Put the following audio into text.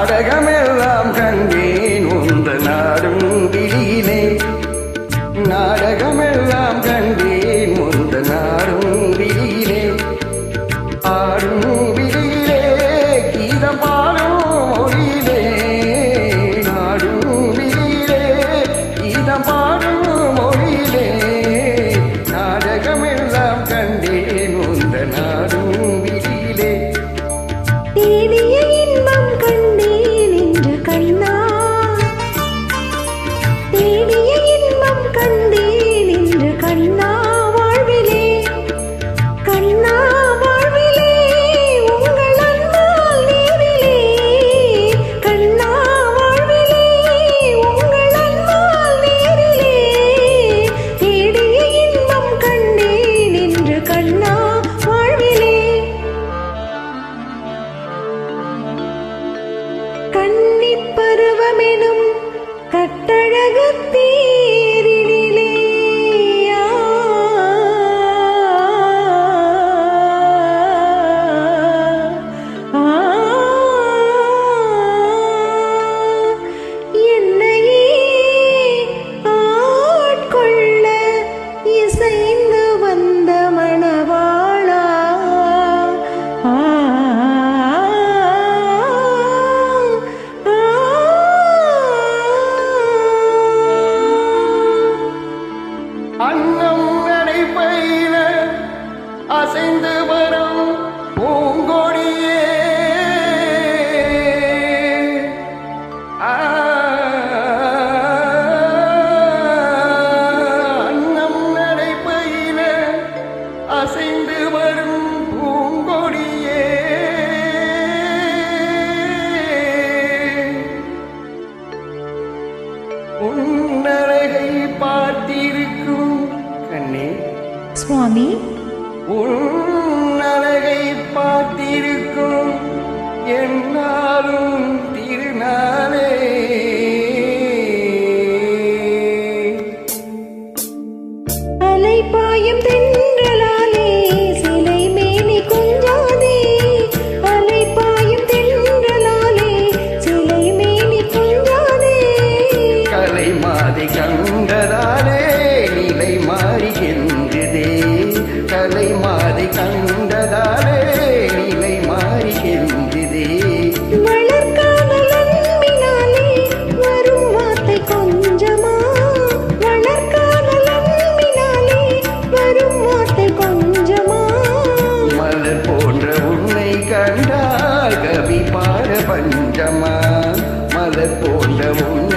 நாடகமெல்லாம் கண்டேன் உந்த நாடும் விழியிலே நாடகமெல்லாம் கண்டேன் உந்த நாடும் விழியிலே ஆடும் விழியிலே கீதம் பாடும் மொழியிலே நாடும் விழியிலே கீதம் பாடும் மொழியிலே நாடகமெல்லாம் கண்டேன் உந்த நாடும் விழியிலே தேடிய இன்பம் கண்டேன் என்று கண்ணா தேடிய இன்பம் கண்டேன் என்று கண்ணா வாழ்விலே கண்ணா வாழ்விலே உங்கள் அன்பால் நேரிலே கண்ணா வாழ்விலே உங்கள் அன்பால் நேரிலே தேடிய இன்பம் கண்டேன் என்று கண்ணா வாழ்விலே கன்னிப் பருவமெனும் கட்டழகுத் தேரினிலே என்னையே ஆட்கொள்ள இசைந்து வந்த மணவாளா அன்னம் நடைபயில அசைந்து வரும் பூங்கொடியே அன்னம் நடைபயில அசைந்து வரும் பூங்கொடியே உன்னழகை பார்த்திருக்கும் கண்ணே சுவாமி உன்னழகை பார்த்திருக்கும் என்னாலும் திருநாளே அலைபாயும் தென்றலாலே சிலை மேனி கொஞ்சாதே அலைபாயும் தென்றலாலே சிலை மேனி கொஞ்சாதே கலை மாதி கண்டதாலே நிலை மாறுகின்றதே கலை மாதி கண்டதாலே நிலை மாறுகின்றதே வளர்காதல் அன்பினாலே வரும் வார்த்தை கொஞ்சமா வளர்காதல் அன்பினாலே வரும் வார்த்தை கொஞ்சமா மலர் போன்ற உன்னை கண்டால் கவி பாட பஞ்சமா மலர் போன்ற உன்னை